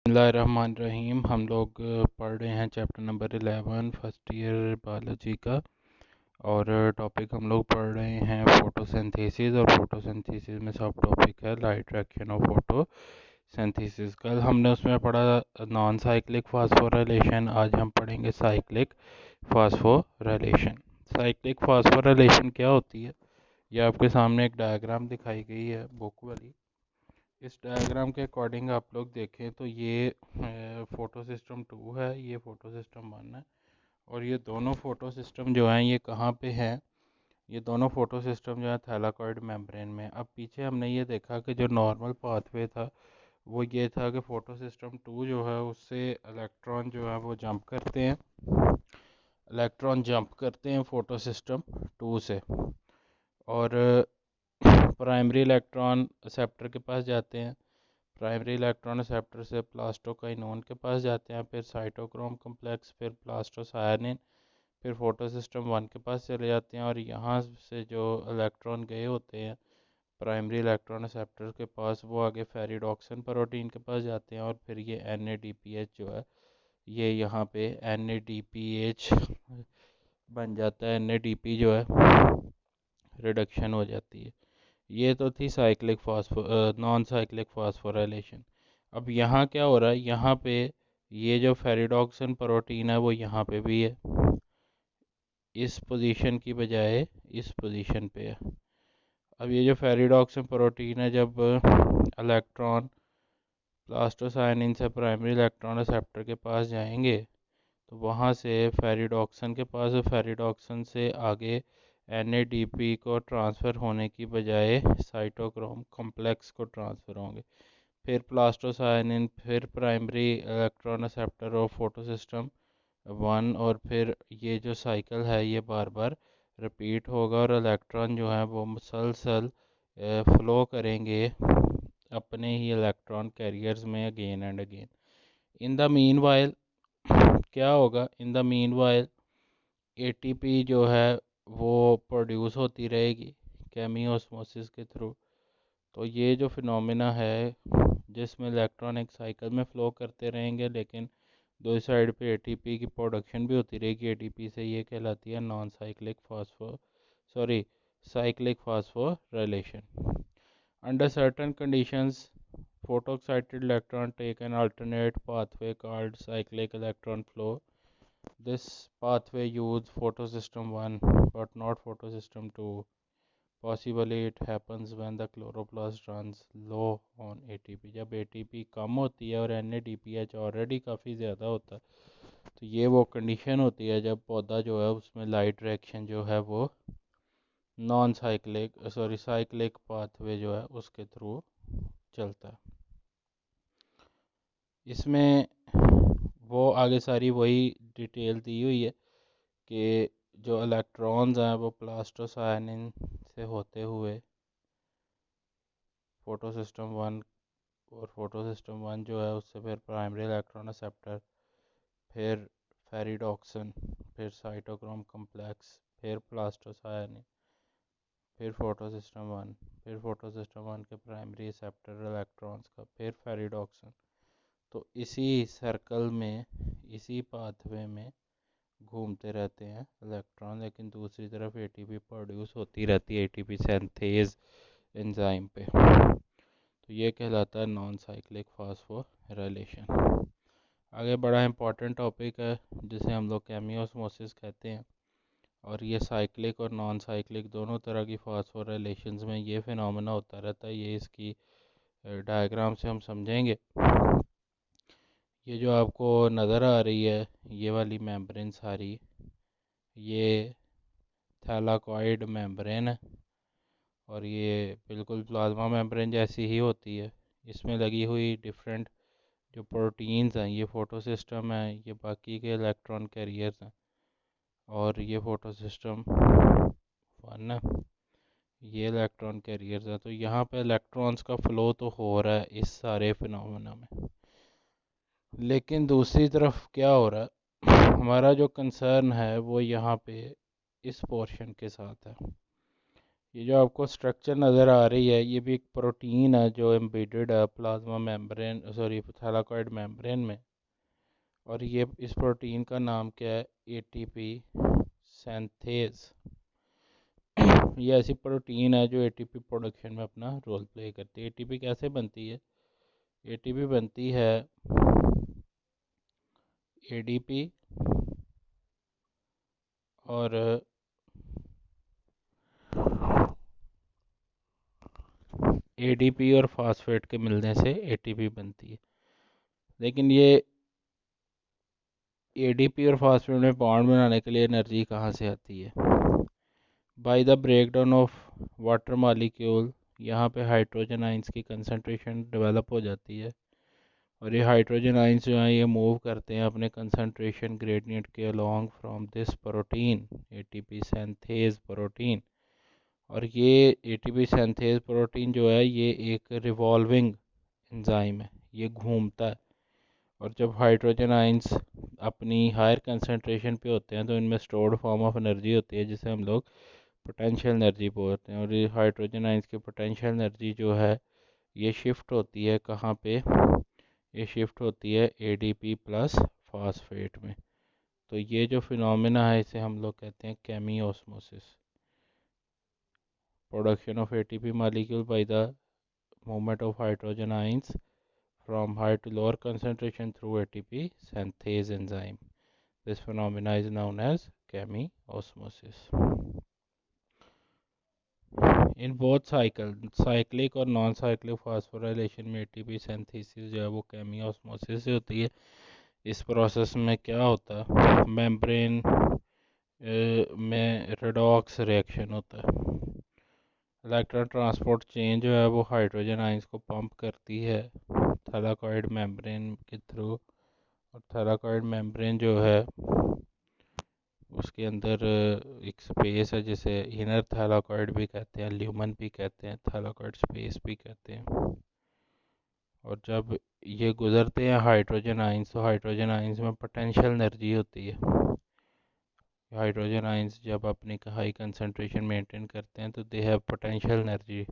बिस्मिल्लाहिर्रहमानिर्रहीम। हम लोग पढ़ रहे हैं chapter number 11 first year biology का। और टॉपिक हम लोग पढ़ रहे हैं फोटोसिंथेसिस, और फोटोसिंथेसिस में सब टॉपिक है लाइट रिएक्शन और फोटोसिंथेसिस। कल हमने उसमें पढ़ा नॉन साइक्लिक फास्फोराइलेशन, आज हम पढ़ेंगे साइक्लिक फास्फोराइलेशन। साइक्लिक फास्फोराइलेशन क्या होती है, ये आपके सामने एक डायग्राम दिखाई गई है बुक वाली। इस डायग्राम के अकॉर्डिंग आप लोग देखें तो ये फोटो सिस्टम 2 है, ये फोटो सिस्टम 1 है। और ये दोनों फोटो सिस्टम जो हैं ये कहाँ पे हैं, ये दोनों फोटो सिस्टम जो है थैलाकॉइड मेम्ब्रेन में। अब पीछे हमने ये देखा कि जो नॉर्मल पाथवे था वो ये था कि फोटो सिस्टम 2 जो है उससे इलेक्ट्रॉन जो है वो जंप करते हैं, फोटो सिस्टम 2 से। और प्राइमरी इलेक्ट्रॉन रिसेप्टर के पास जाते हैं, प्राइमरी इलेक्ट्रॉन रिसेप्टर से प्लास्टोकाइनोन के पास जाते हैं, फिर साइटोक्रोम कम्प्लेक्स, फिर प्लास्टोसायनिन, फिर फोटो सिस्टम 1 के पास चले जाते हैं। और यहाँ से जो इलेक्ट्रॉन गए होते हैं प्राइमरी इलेक्ट्रॉन रिसेप्टर के पास, वो आगे फेरिडोक्सिन प्रोटीन के पास जाते हैं। और फिर ये NADPH जो है ये यहाँ पे NADPH बन जाता है, NADP जो है रिडक्शन हो जाती है। ये तो थी cyclic phospho non cyclic phosphorylation. अब यहाँ क्या हो रहा है, यहाँ पे ये जो फेरिडोक्सिन प्रोटीन है वो यहाँ पे भी है, इस पोजीशन की बजाय इस पोजीशन पे है। अब ये जो फेरिडोक्सिन प्रोटीन है, जब इलेक्ट्रॉन प्लास्टोसाइनिन से प्राइमरी इलेक्ट्रॉन रिसेप्टर के पास जाएंगे तो वहाँ से फेरिडोक्सिन के पास, फेरिडोक्सिन से आगे NADP को ट्रांसफ़र होने की बजाय साइटोक्रोम कॉम्प्लेक्स को ट्रांसफ़र होंगे, फिर प्लास्टोसाइनिन, फिर प्राइमरी इलेक्ट्रॉन रिसेप्टर और फोटो सिस्टम 1। और फिर ये जो साइकिल है ये बार बार रिपीट होगा और इलेक्ट्रॉन जो है वो मुसलसल फ्लो करेंगे अपने ही इलेक्ट्रॉन कैरियर्स में again and again. In the mean while क्या होगा, in the mean while ATP जो है वो प्रोड्यूस होती रहेगी केमियोस्मोसिस के थ्रू। तो ये जो फिनोमेना है जिसमें इलेक्ट्रॉन एक साइकिल में फ़्लो करते रहेंगे, लेकिन दो साइड पे ATP की प्रोडक्शन भी होती रहेगी ATP से, ये कहलाती है non cyclic cyclic phosphorylation. Under certain conditions photo excited electron take an alternate pathway called cyclic electron flow. This pathway use photosystem 1 but not photosystem 2. Possibly it happens when the chloroplast runs low on ATP. जब ATP कम होती है और NADPH already काफ़ी ज़्यादा होता है, तो ये वो कंडीशन होती है जब पौधा जो है उसमें लाइट रिएक्शन जो है वो नॉन साइक्लिक पाथवे जो है उसके थ्रू चलता है। इसमें वो आगे सारी वही डिटेल दी हुई है कि जो इलेक्ट्रॉन्स हैं वो प्लास्टोसाइनिन से होते हुए फोटो सिस्टम 1, और फोटो सिस्टम 1 जो है उससे फिर प्राइमरी इलेक्ट्रॉन रिसेप्टर, फिर फेरिडोक्सिन, फिर साइटोक्रोम कम्प्लेक्स, फिर प्लास्टोसाइनिन, फिर फोटो सिस्टम 1, फिर फोटो सिस्टम 1 के प्राइमरी रिसेप्टर इलेक्ट्रॉन्स का, फिर फेरिडोक्सिन। तो इसी सर्कल में, इसी पाथवे में घूमते रहते हैं इलेक्ट्रॉन, लेकिन दूसरी तरफ ATP प्रोड्यूस होती रहती है ATP सिंथेज एंजाइम पे। तो ये कहलाता है नॉन साइक्लिक फास्फोराइलेशन। आगे बड़ा इंपॉर्टेंट टॉपिक है जिसे हम लोग केमियोस्मोसिस कहते हैं, और ये साइक्लिक और नॉन साइक्लिक दोनों तरह की फास्फोराइलेशंस में ये फिनोमेना होता रहता है। ये इसकी डायग्राम से हम समझेंगे। ये जो आपको नज़र आ रही है ये वाली मेम्ब्रेन सारी, ये थैलाकॉइड मेम्ब्रेन है, और ये बिल्कुल प्लाज्मा मेम्ब्रेन जैसी ही होती है। इसमें लगी हुई डिफरेंट जो प्रोटीन्स हैं, ये फोटो सिस्टम है, ये बाकी के इलेक्ट्रॉन कैरियर्स हैं। और ये फोटो सिस्टम 1 है, ये इलेक्ट्रॉन कैरियर्स हैं। तो यहाँ पे इलेक्ट्रॉन्स का फ़्लो तो हो रहा है इस सारे फिनोमेना में, लेकिन दूसरी तरफ क्या हो रहा है, हमारा जो कंसर्न है वो यहाँ पे इस पोर्शन के साथ है। ये जो आपको स्ट्रक्चर नज़र आ रही है ये भी एक प्रोटीन है जो एम्बेडेड है plasma membrane, sorry, thylakoid membrane में। और ये इस प्रोटीन का नाम क्या है? ATP synthase. ये ऐसी प्रोटीन है जो एटीपी प्रोडक्शन में अपना रोल प्ले करती है। एटीपी कैसे बनती है? एटीपी बनती है एडीपी और एडीपी और फास्फेट के मिलने से एटीपी बनती है। लेकिन ये एडीपी और फास्फेट में बॉन्ड बनाने के लिए एनर्जी कहाँ से आती है? By the breakdown of water molecule. यहाँ पे हाइड्रोजन आइंस की कंसंट्रेशन डेवलप हो जाती है और ये हाइड्रोजन आइंस जो हैं ये मूव करते हैं अपने कंसंट्रेशन ग्रेडियंट के along from this protein, ATP synthase protein. और ये एटीपी सिंथेज प्रोटीन जो है ये एक रिवॉल्विंग एंजाइम है, ये घूमता है। और जब हाइड्रोजन आइंस अपनी हायर कंसंट्रेशन पे होते हैं तो इनमें स्टोर्ड फॉर्म ऑफ एनर्जी होती है जिसे हम लोग पोटेंशियल एनर्जी बोलते हैं। और ये हाइड्रोजन आइंस की पोटेंशियल एनर्जी जो है ये शिफ्ट होती है कहाँ पे? ये शिफ्ट होती है एडीपी प्लस फास्फेट में। तो ये जो फिनोमेना है इसे हम लोग कहते हैं chemiosmosis, production of ATP molecule by the movement of hydrogen ions from higher to lower concentration through ATP synthase enzyme. This phenomena is known as chemiosmosis. In both cycle, cyclic और non cyclic phosphorylation में ATP synthesis जो है वो chemiosmosis से होती है। इस process में क्या होता है? मेम्ब्रेन में रेडॉक्स रिएक्शन होता है। इलेक्ट्रॉन ट्रांसपोर्ट चेन जो है वो हाइड्रोजन आइंस को पंप करती है थैलाकॉइड मेम्ब्रेन के थ्रू। और थैलाकॉइड मेम्ब्रेन जो है उसके अंदर एक स्पेस है जिसे इनर थैलाकॉइड भी कहते हैं, ल्यूमन भी कहते हैं, थैलाकॉइड स्पेस भी कहते हैं। और जब ये गुजरते हैं हाइड्रोजन आइंस तो हाइड्रोजन आइंस में पोटेंशियल एनर्जी होती है। हाइड्रोजन आइंस जब अपनी हाई कंसंट्रेशन मेंटेन करते हैं तो they have potential energy,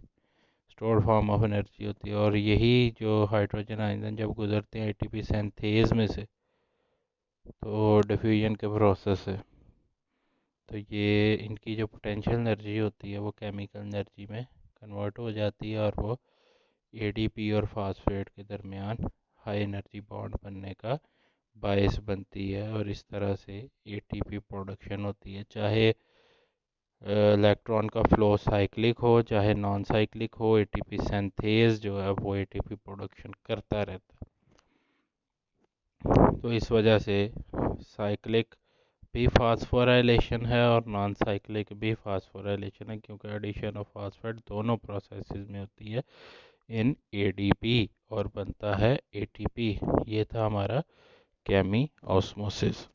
stored form of energy होती है। और यही जो हाइड्रोजन आइंस जब गुजरते हैं एटीपी सिंथेज में से तो डिफ्यूजन के प्रोसेस है तो ये इनकी जो पोटेंशियल एनर्जी होती है वो केमिकल एनर्जी में कन्वर्ट हो जाती है और वो एडीपी और फास्फेट के दरमियान हाई एनर्जी बॉन्ड बनने का बायस बनती है। और इस तरह से एटीपी प्रोडक्शन होती है, चाहे इलेक्ट्रॉन का फ्लो साइक्लिक हो चाहे नॉन साइक्लिक हो, एटीपी सिंथेज जो है वो एटीपी प्रोडक्शन करता रहता है। तो इस वजह से साइक्लिक भी फास्फोराइलेशन है और नॉन साइक्लिक भी फास्फोराइलेशन है क्योंकि एडिशन ऑफ फास्फेट दोनों प्रोसेसेस में होती है इन एडीपी और बनता है एटीपी। ये था हमारा केमी ऑस्मोसिस।